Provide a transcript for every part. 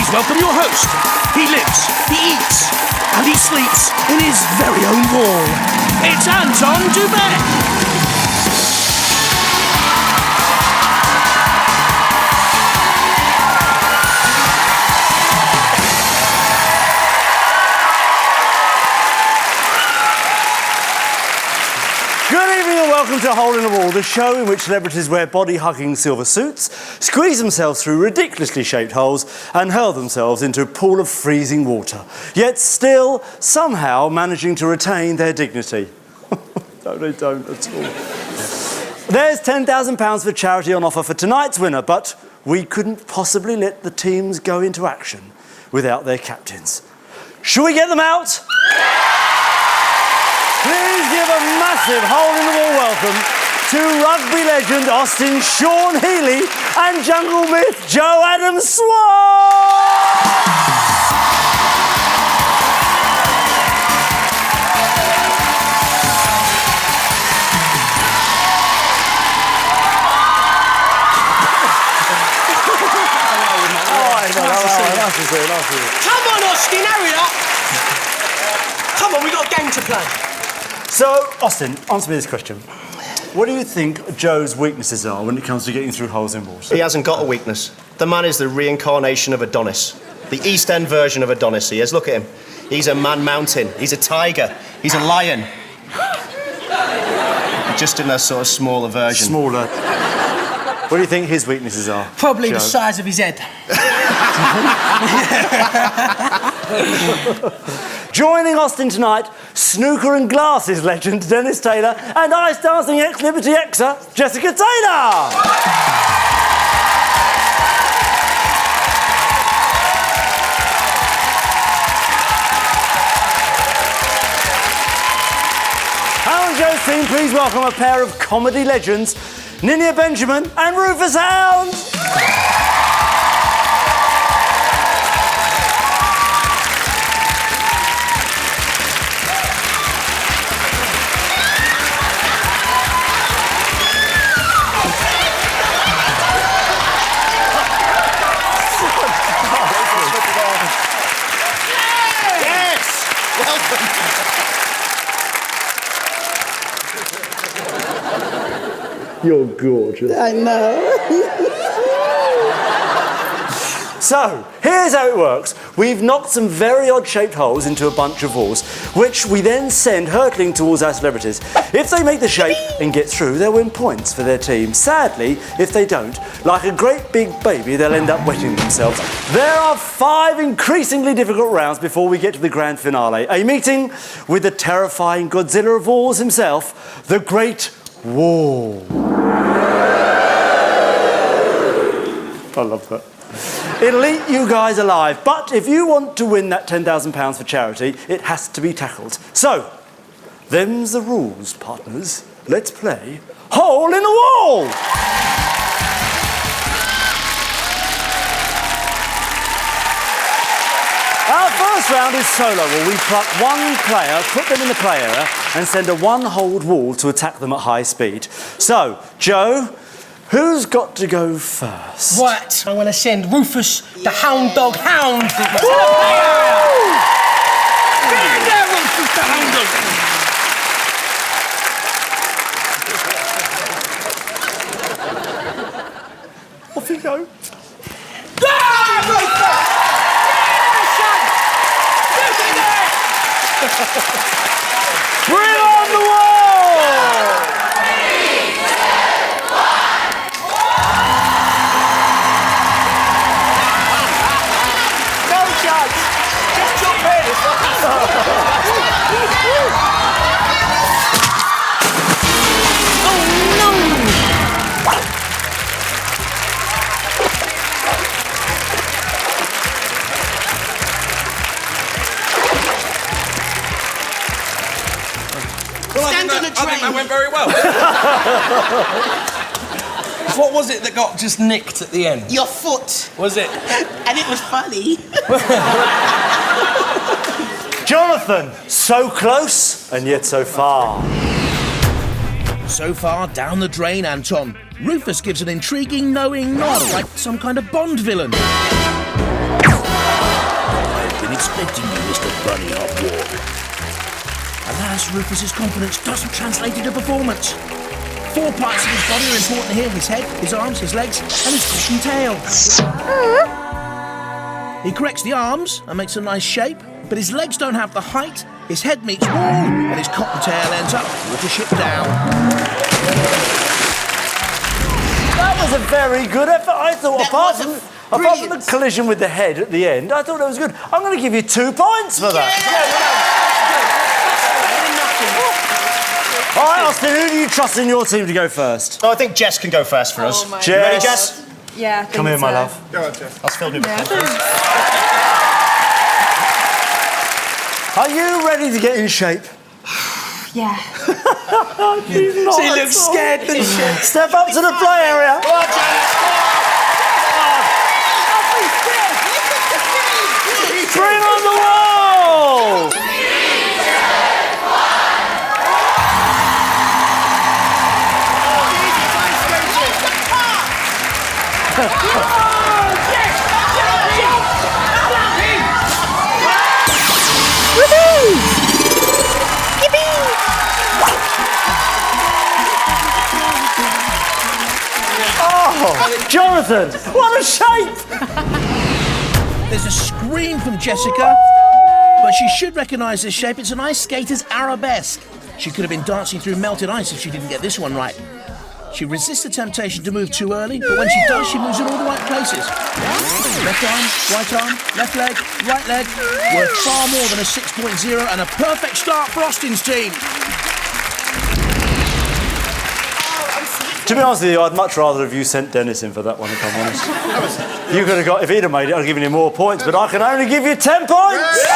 please welcome your host. He lives, he eats, and he sleeps in his very own wall. It's Anton Dubek. Welcome to Hole in the Wall, the show in which celebrities wear body-hugging silver suits, squeeze themselves through ridiculously shaped holes and hurl themselves into a pool of freezing water, yet still somehow managing to retain their dignity. No, they don't at all. There's £10,000 for charity on offer for tonight's winner, but we couldn't possibly let the teams go into action without their captains. Shall we get them out? Please give a massive hole-in-the-wall welcome to rugby legend Austin Sean Healy and jungle myth Joe Adam Swan! Come on, Austin, hurry up! Come on, we've got a game to play. So, Austin, answer me this question. What do you think Joe's weaknesses are when it comes to getting through holes in walls? He hasn't got a weakness. The man is the reincarnation of Adonis. The East End version of Adonis he is. Look at him. He's a man mountain. He's a tiger. He's a lion. Just in a sort of smaller version. Smaller. What do you think his weaknesses are? Probably Joe? the size of his head. Joining Austin tonight, snooker and glasses legend Dennis Taylor and ice dancing ex-Liberty Xer Jessica Taylor. Alan Joe's team, please welcome a pair of comedy legends, Ninia Benjamin and Rufus Hound. You're gorgeous. I know. So, here's how it works. We've knocked some very odd-shaped holes into a bunch of walls, which we then send hurtling towards our celebrities. If they make the shape and get through, they'll win points for their team. Sadly, if they don't, like a great big baby, they'll end up wetting themselves. There are 5 increasingly difficult rounds before we get to the grand finale. A meeting with the terrifying Godzilla of walls himself, the Great Wall. I love that. It'll eat you guys alive, but if you want to win that £10,000 for charity, it has to be tackled. So, them's the rules, partners. Let's play Hole in the Wall! Our first round is solo, where we pluck one player, put them in the play area, and send a one-holed wall to attack them at high speed. So, Joe, who's got to go first? Right, I'm going to send Rufus the Hound Dog Hound. Get in there, Rufus the Hound Dog. Off you go. Bring on the wall! 3, 2, 1. No chance! Just jump in! Oh, no! Well, I think that went very well. What was it that got just nicked at the end? Your foot. Was it? And it was funny. Jonathan, so close and yet so far. So far, down the drain, Anton. Rufus gives an intriguing, knowing nod, like some kind of Bond villain. expecting you, Mr. Bunny Hop Walk. Alas, Rufus's confidence doesn't translate into performance. 4 parts of his body are important here: his head, his arms, his legs, and his cotton tail. He corrects the arms and makes a nice shape, but his legs don't have the height, his head meets wall, and his cotton tail ends up watership down. That was a very good effort. I thought, apart from the collision with the head at the end, I thought that was good. I'm going to give you 2 points for that. All right, Austin, who do you trust in your team to go first? Oh, I think Jess can go first for us. Jess. You ready, Jess? Yeah. Come here, my love. Go on, Jeff. That's filled with confidence. Are you ready to get in shape? Yeah. She's not She at looks all. scared, doesn't she? Step up to the play area. Bring on the wall! Oh, Jonathan, what a shape! There's a scream from Jessica, but she should recognise this shape. It's an ice skater's arabesque. She could have been dancing through melted ice if she didn't get this one right. She resists the temptation to move too early, but when she does, she moves in all the right places. Left arm, left leg, right leg, worth far more than a 6.0 and a perfect start for Austin's team. To be honest with you, I'd much rather have you sent Dennis in for that one, if I'm honest. You could have got, if he'd have made it, I'd have given you more points, but I can only give you 10 points!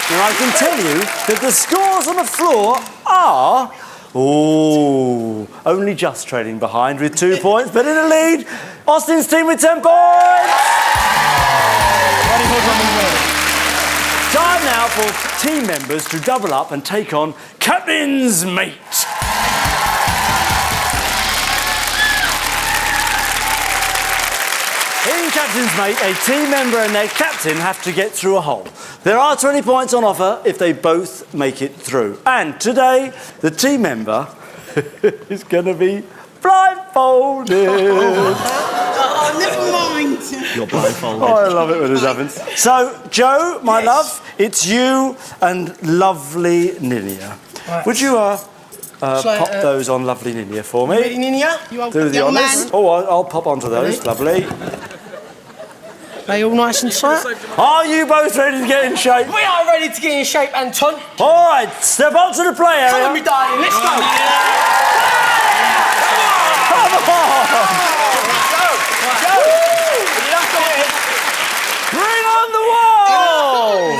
And I can tell you that the scores on the floor are... only just trailing behind with 2 points, but in the lead, Austin's team with 10 points! Time now for team members to double up and take on Captain's Mate. In Captain's Mate, a team member and their captain have to get through a hole. There are 20 points on offer if they both make it through. And today, the team member is going to be blindfolded. Oh, never mind. You're blindfolded. Oh, I love it when this happens. So, Joe, my love, it's you and lovely Ninia. Right. Would you pop those on lovely Ninia for me? Ready, Ninia? You Do the young honours. man. Oh, I'll pop onto those. Lovely. Are you all nice and tight? Are you both ready to get in shape? We are ready to get in shape, Anton. All right, step up to the play area. Come on, me darling, let's go. Bring on the wall!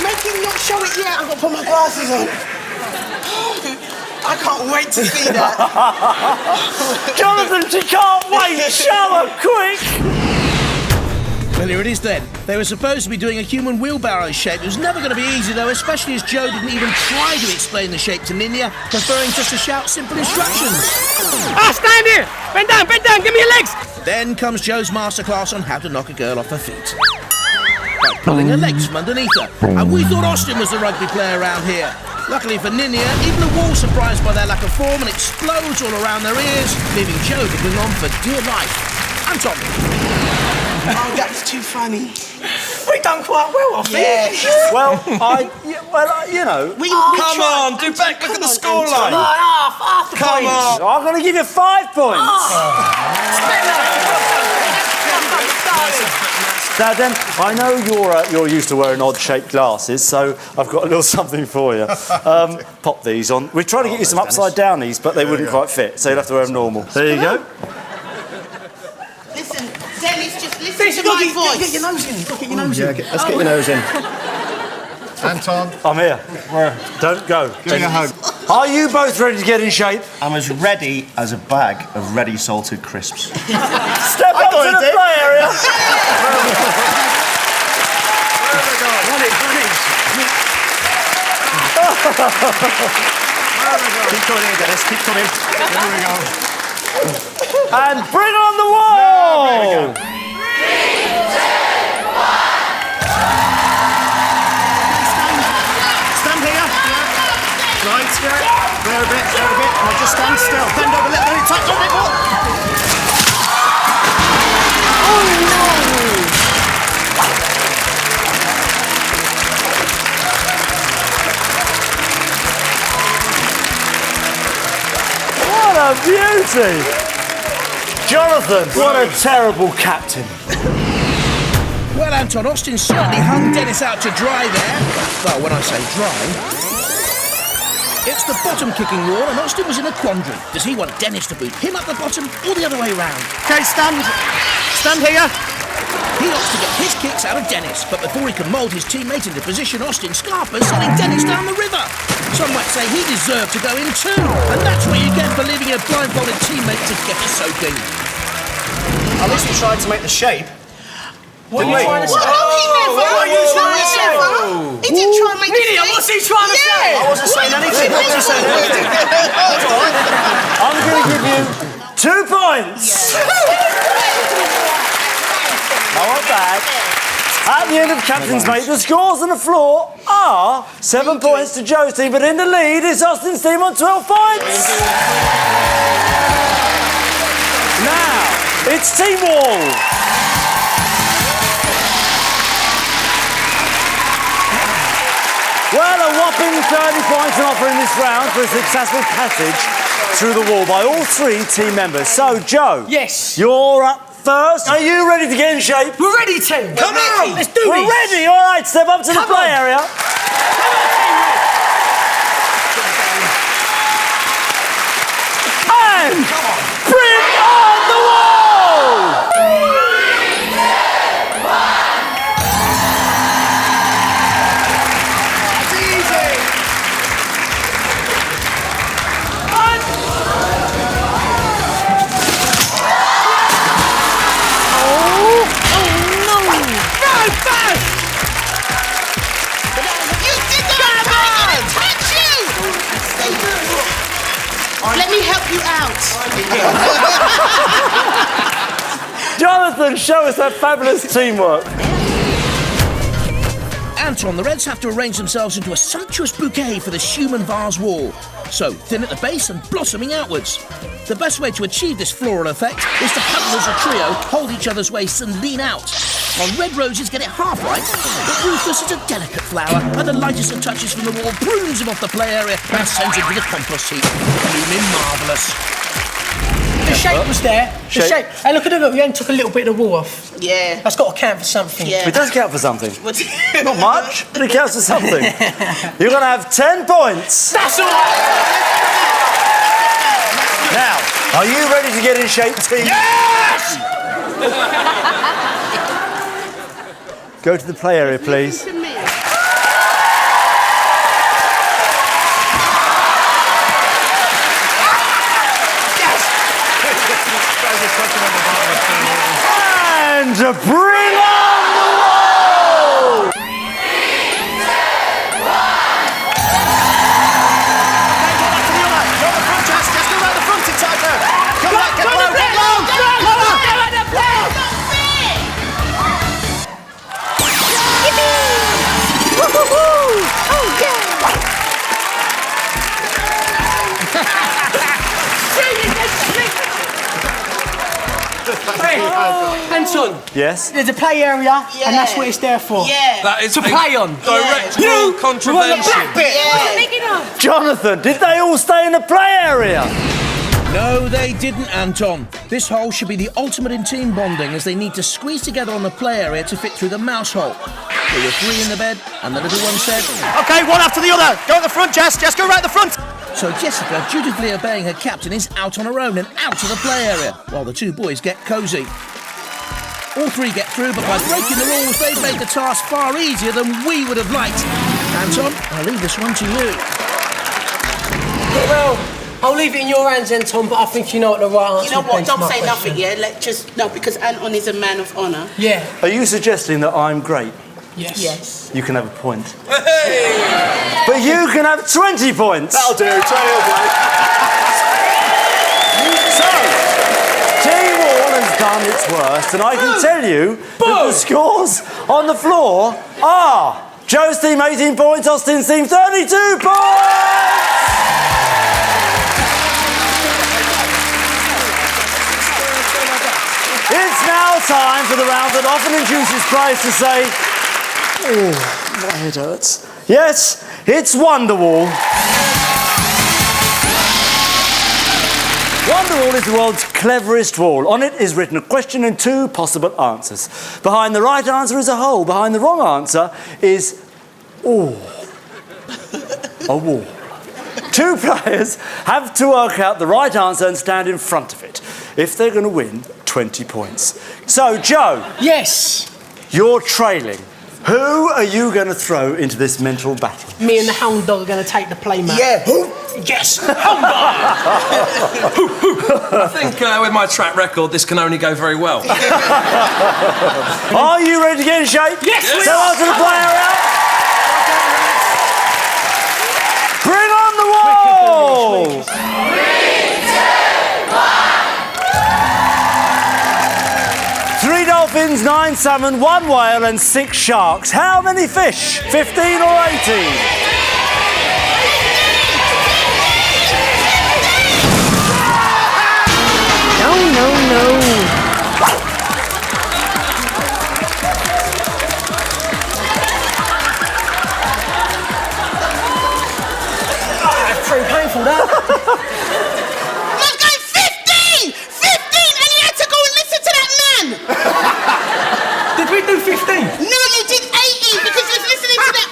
Make him not show it yet. I've got to put my glasses on. I can't wait to see that. Jonathan, she can't wait! Shower, quick! Well, here it is then. They were supposed to be doing a human wheelbarrow shape. It was never going to be easy, though, especially as Joe didn't even try to explain the shape to Ninia, preferring just to shout simple instructions. Stand here! Bend down, give me your legs! Then comes Joe's masterclass on how to knock a girl off her feet. By pulling her legs from underneath her. And we thought Austin was the rugby player around here. Luckily for Ninia, even the wall's surprised by their lack of form and explodes all around their ears, leaving Joe to cling on for dear life. Anton. Oh, that's too funny. We done quite well, I think. Well, you know... Come on, do back, look at the scoreline. Half the Come points. on. I'm going to give you 5 points. Now, then, I know you're used to wearing odd-shaped glasses, so I've got a little something for you. Pop these on. We tried to get you some upside-downies, but they wouldn't quite fit, so you'll have to wear them normal. There you go. Dennis, just listen to my voice. Get your nose in. Get your nose in. Let's get your nose in. Anton, I'm here. Don't go. give me a hug. Are you both ready to get in shape? I'm as ready as a bag of ready salted crisps. Step up to the play area. Keep coming in, Dennis. Keep coming. There we go. And bring on the wall. Stand here. Right. There a bit. Now just stand still. Bend over a little bit. Tight a bit more. What a beauty! Jonathan, what a terrible captain. Well, Anton, Austin certainly hung Dennis out to dry there. Well, when I say dry, it's the bottom kicking wall, and Austin was in a quandary. Does he want Dennis to boot him up the bottom or the other way round? Okay, stand. Stand here. He opts to get his kicks out of Dennis, but before he can mould his teammate into position, Austin scarpers sending Dennis down the river. Some might say he deserved to go in too, and that's what you get for leaving a blindfolded teammate to get a soaking. At least we tried to make the shape. What are you trying to say? He didn't try and make Idiot, what's he trying to say? I wasn't saying anything. I'm going to give you 2 points. I want back. At the end of Captain's Mate, the scores on the floor are 7 points to Joe's team, but in the lead is Austin's team on 12 points. Now, it's Team Wall. Well, a whopping 30 points on offer in this round for a successful passage through the wall by all 3 team members. So, Joe. Yes. You're up first. Are you ready to get in shape? We're ready, team. Come on. Let's do We're this. ready. All right, step up to the play area. And bring on the wall. That's easy. Let me help you out. Jonathan, show us that fabulous teamwork. Anton, the Reds have to arrange themselves into a sumptuous bouquet for the Schumann vase wall. So, thin at the base and blossoming outwards. The best way to achieve this floral effect is to huddle as a trio, hold each other's waists and lean out. While Red Roses get it half right, but Rufus is a delicate flower, and the lightest of touches from the wall prunes him off the play area and sends him to the compost heap. Blooming marvellous. The shape was there. The shape. Hey, look at it. We only took a little bit of the wall off. Yeah. That's got to count for something. Yeah. It does count for something. Not much, but it counts for something. You're going to have 10 points. That's all right. Now, are you ready to get in shape, team? Yes! Go to the play area, please. Listen to me. And bring on the wall! Anton, Yes? there's a play area, and that's what it's there for. Yeah. That is To play on. direct You rule want the contravention. black bit. Yeah. Jonathan, did they all stay in the play area? No, they didn't, Anton. This hole should be the ultimate in team bonding, as they need to squeeze together on the play area to fit through the mouse hole. There were 3 in the bed, and the little one said... Okay, one after the other. Go at the front, Jess. Jess, go right at the front. So Jessica, dutifully obeying her captain, is out on her own and out of the play area, while the 2 boys get cosy. All three get through, but by breaking the rules, they've made the task far easier than we would have liked. Anton, I'll leave this one to you. Well, I'll leave it in your hands then, Tom, but I think you know what the right answer is. You know what? to Don't my say question. nothing, yeah? No, because Anton is a man of honour. Yeah. Are you suggesting that I'm great? Yes. Yes. You can have a point. But you can have 20 points. That'll do. So, Team Wall has done its worst, and I can tell you that the scores on the floor are Joe's team 18 points, Austin's team 32 points! It's now time for the round that often induces Price to say, "Oh, my head hurts." Yes, it's Wonderwall. Wonderwall is the world's cleverest wall. On it is written a question and two possible answers. Behind the right answer is a hole. Behind the wrong answer is, a wall. Two players have to work out the right answer and stand in front of it if they're going to win 20 points. So, Joe. Yes. You're trailing. Who are you going to throw into this mental battle? Me and the hound dog are going to take the play, mate. Yeah. Yes. Hound dog. I think with my track record, this can only go very well. Are you ready to get in shape? Yes, we So are. on to the play area. Bring on the wall! 3, 2, 1. 3 dolphins, 9 salmon, 1 whale and 6 sharks. How many fish? 15 or 18? No. That's pretty painful, that. Man's going 15! 15! And you had to go and listen to that man! Did we do 15? No, you did 18 because you was listening to that.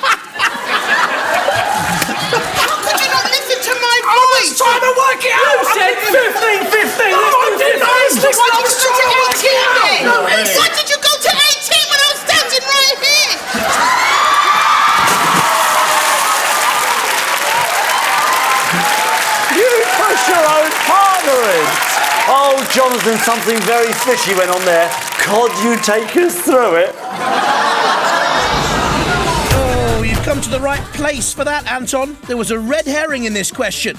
How could you not listen to my voice? Trying to work it out. You said 15. I didn't know. Why did you go to 18 then? No, Why did you go to 18 when I was standing right here? You push your own partner in. Oh, Jonathan, something very fishy went on there. Could you take us through it? Oh, you've come to the right place for that, Anton. There was a red herring in this question.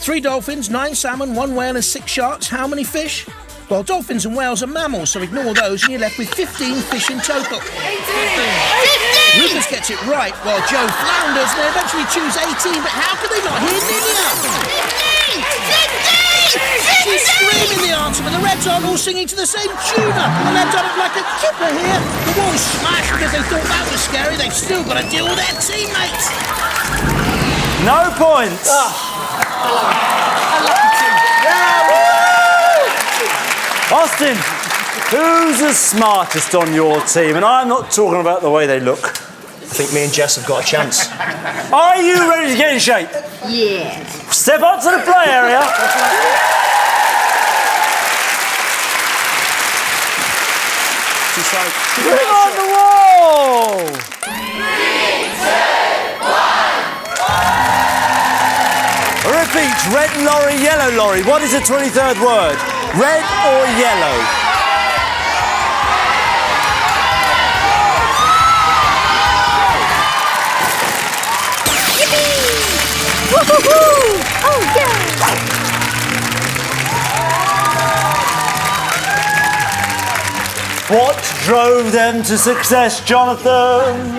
3 dolphins, 9 salmon, 1 whale and 6 sharks. How many fish? Well, dolphins and whales are mammals, so ignore those and you're left with 15 fish in total. 15! Rufus gets it right, while Joe flounders. They eventually choose 18, but how could they not hear Lydia? 15! She's screaming the answer, but the Reds aren't all singing to the same tune. The Reds aren't like a kipper here. The wall's smashed because they thought that was scary. They've still got to deal with their teammates. No points. Austin, who's the smartest on your team? And I'm not talking about the way they look. I think me and Jess have got a chance. Are you ready to get in shape? Yeah. Step up to the play area. Bring on the wall! 3, 2, 1. Repeat, red lorry, yellow lorry. What is the 23rd word? Red or yellow? Oh, yeah. What drove them to success, Jonathan?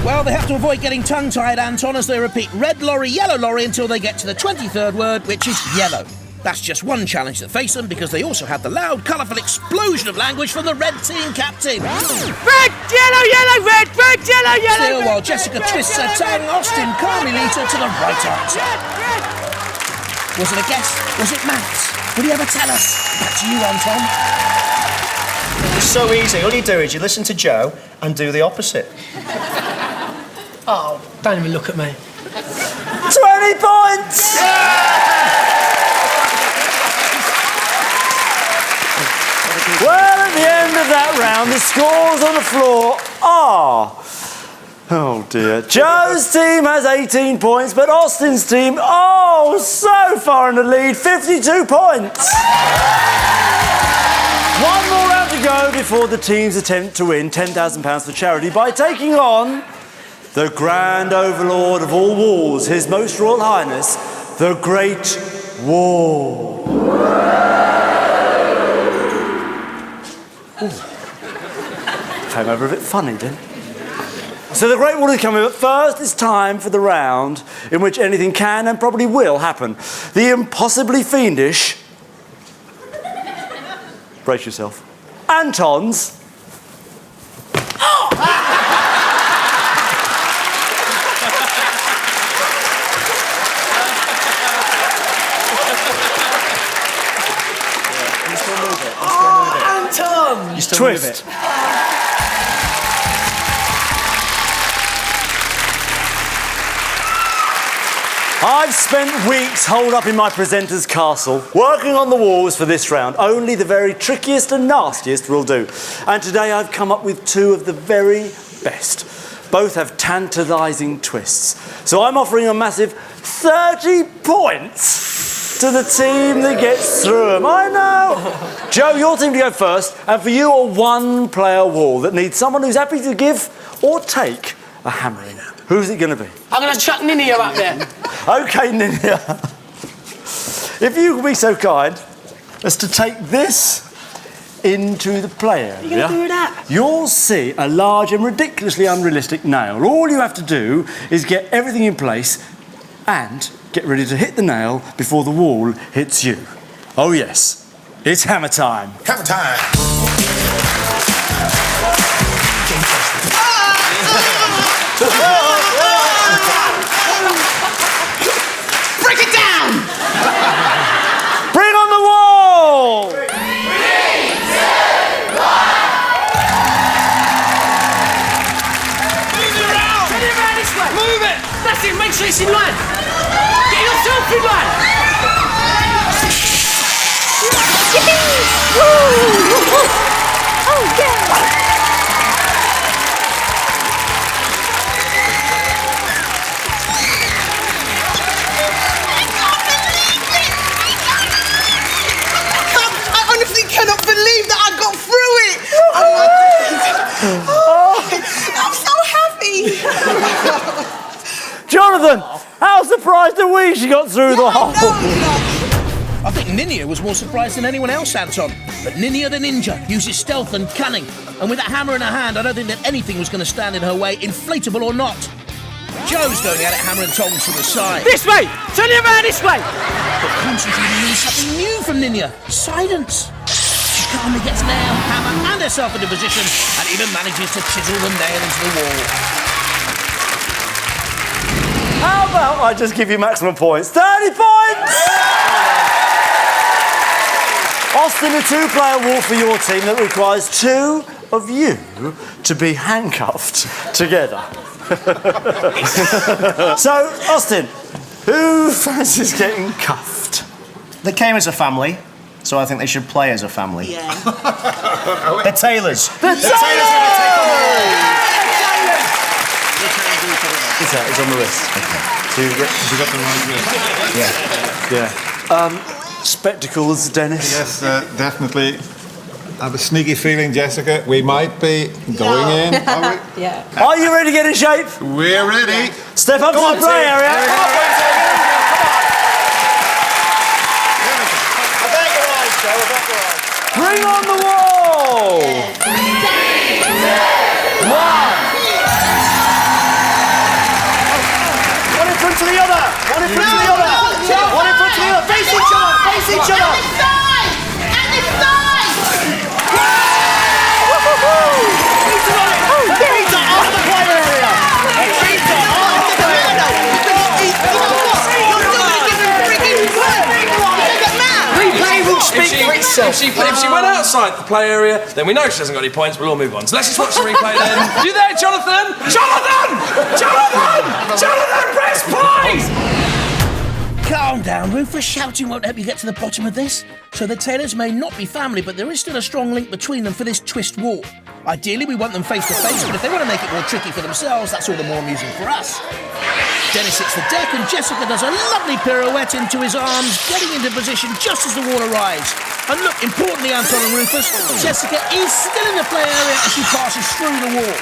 Well, they have to avoid getting tongue-tied, Anton, as they repeat red lorry, yellow lorry until they get to the 23rd word, which is yellow. That's just one challenge that face them, because they also had the loud, colourful explosion of language from the red team captain. Red, yellow, red, yellow, Still, while Jessica twists her tongue, Austin calmly leads her to the right answer. Was it a guess? Was it maths? Will he ever tell us? Back to you, Anton. It's so easy. All you do is you listen to Joe and do the opposite. Oh, don't even look at me. 20 points! Well, at the end that round, the scores on the floor are... Oh dear. Joe's team has 18 points, but Austin's team, so far in the lead, 52 points. One more round to go before the teams attempt to win £10,000 for charity by taking on the Grand Overlord of all wars, His Most Royal Highness, the Great Wall. Came over a bit funny, didn't it? So the Great Wall is coming, but first it's time for the round in which anything can and probably will happen. The impossibly fiendish... Brace yourself. Anton's... Anton! Twist. I've spent weeks holed up in my presenter's castle, working on the walls for this round. Only the very trickiest and nastiest will do. And today I've come up with two of the very best. Both have tantalising twists. So I'm offering a massive 30 points to the team that gets through them. I know. Joe, your team to go first. And for you, a one-player wall that needs someone who's happy to give or take a hammering. Who's it going to be? I'm going to chuck Ninia up there. OK, Ninia. If you would be so kind as to take this into the play area. What are you going to do with that? You'll see a large and ridiculously unrealistic nail. All you have to do is get everything in place and get ready to hit the nail before the wall hits you. Oh, yes. It's hammer time. Hammer time. Break it down! Bring on the wall! 3, 2, 1. Move it around! Turn it around this way! Move it! That's it, make sure it's in line! Get yourself in line! Oh, yeah! Cannot believe that I got through it! I'm so happy! Jonathan, how surprised are we she got through the hole? I think Ninia was more surprised than anyone else, Anton. But Ninia the ninja uses stealth and cunning. And with that hammer in her hand, I don't think that anything was going to stand in her way, inflatable or not. Joe's going at it hammer and tongs to the side. This way! Turn it around this way! But concentrating needs something new from Ninia. Silence. She calmly gets nail, hammer and herself into position and even manages to chisel the nail into the wall. How about I just give you maximum points? 30 points! Austin, a two-player wall for your team that requires two of you to be handcuffed together. So, Austin, who fancies getting cuffed? They came as a family, so I think they should play as a family. Yeah. The Taylors. The Taylors! It's on the list. Okay. So you got the right list? Yeah. Spectacles, Dennis? Yes, definitely. I have a sneaky feeling, Jessica, we might be going in. Are we? Yeah. Are you ready to get in shape? We're ready. Step up to the play area. Bring on the wall. 1. One in front to the other. One in front to the other. One in front to the other. Face each other. Face each other. If she went outside the play area, then we know she hasn't got any points. We'll all move on. So let's just watch the replay then. You there, Jonathan? Jonathan! Jonathan! Jonathan, press play! Calm down, Rufus. Shouting won't help you get to the bottom of this. So the Taylors may not be family, but there is still a strong link between them for this twist wall. Ideally, we want them face to face, but if they want to make it more tricky for themselves, that's all the more amusing for us. Dennis hits the deck and Jessica does a lovely pirouette into his arms, getting into position just as the wall arrives. And look, importantly, Anton and Rufus, Jessica is still in the play area as she passes through the wall.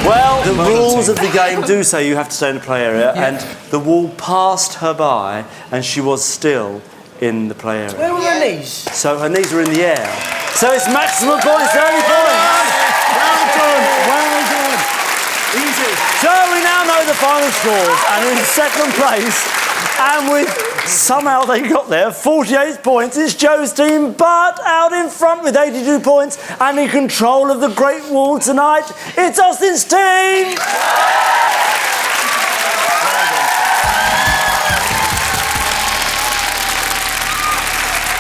Well, the rules of the game do say you have to stay in the play area, and the wall passed her by, and she was still in the play area. Where were her knees? So her knees are in the air. So it's maximum points, 30 points. Well done. Easy. So we now know the final scores, and in second place, and with somehow they got there, 48 points, it's Joe's team, but out in front with 82 points and in control of the Great Wall tonight, it's Austin's team!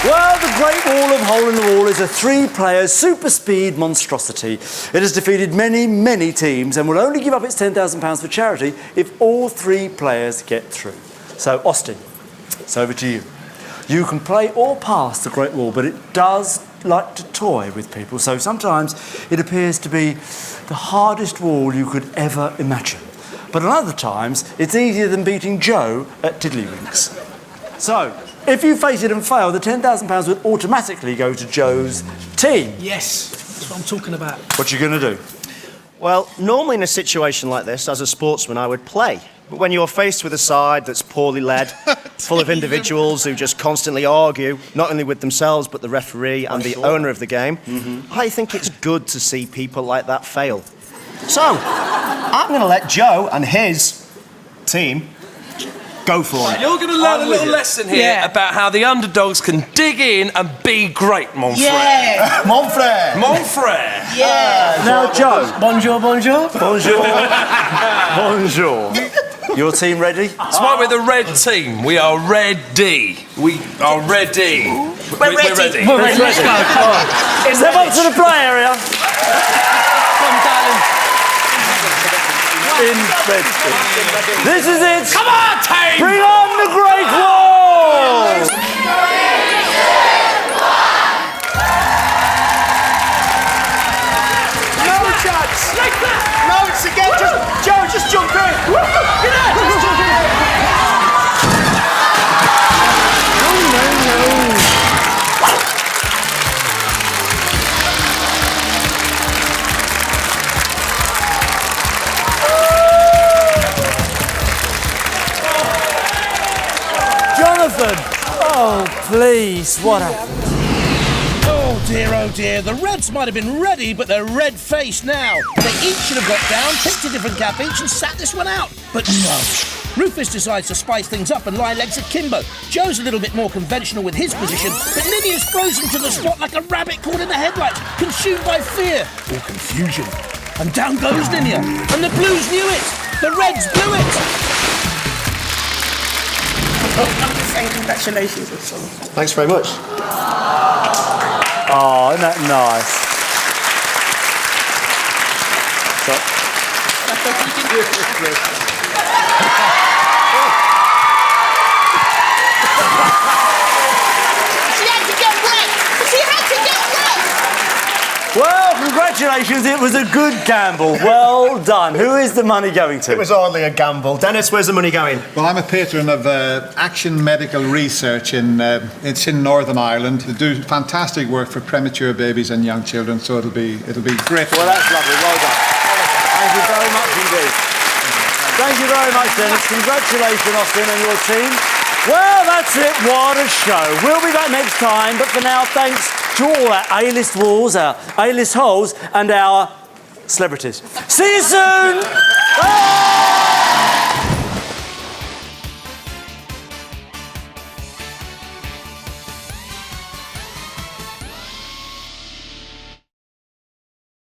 Well, the Great Wall of Hole in the Wall is a three-player super speed monstrosity. It has defeated many, many teams and will only give up its £10,000 for charity if all three players get through. So, Austin, it's over to you. You can play or pass the Great Wall, but it does like to toy with people, so sometimes it appears to be the hardest wall you could ever imagine. But at other times, it's easier than beating Joe at Tiddlywinks. So, if you face it and fail, the £10,000 would automatically go to Joe's team. Yes, that's what I'm talking about. What you going to do? Well, normally in a situation like this, as a sportsman, I would play. But when you're faced with a side that's poorly led, full of individuals who just constantly argue, not only with themselves, but the referee and the owner of the game, I think it's good to see people like that fail. So, I'm going to let Joe and his team go for it. You're going to learn a little lesson here about how the underdogs can dig in and be great, mon frère. Yeah. Mon frère. Mon frère. Yeah. Now, Joe. Bonjour, bonjour. Bonjour. Bonjour. Your team ready? Smart with the red team. We are ready. We are ready. We're ready. We're ready. Let's go. Come on. Step up to the play area. Come on, darling. In red team. This is it. Come on, team! Bring on the Great Wall! No chance! No, it's again. Joe, just jump in. Jonathan! Oh, please, what happened? Oh dear, the Reds might have been ready, but they're red-faced now. They each should have got down, picked a different cap each and sat this one out. But no. Rufus decides to spice things up and lie legs akimbo. Joe's a little bit more conventional with his position, but Lydia's frozen to the spot like a rabbit caught in the headlights, consumed by fear or confusion. And down goes Linia, and the Blues knew it. The Reds blew it. I'm just saying congratulations or something. Thanks very much. Oh, isn't that nice? She had to get wet. She had to get wet. Well, congratulations, it was a good gamble. Well done. Who is the money going to? It was hardly a gamble. Dennis, where's the money going? Well, I'm a patron of Action Medical Research it's in Northern Ireland. They do fantastic work for premature babies and young children, so it'll be great. Well, that's lovely. Well done. Thank you very much indeed. Thank you very much, Dennis. Congratulations, Austin, and your team. Well, that's it. What a show. We'll be back next time, but for now, thanks to all our A-list walls, our A-list holes, and our celebrities. See you soon! Bye!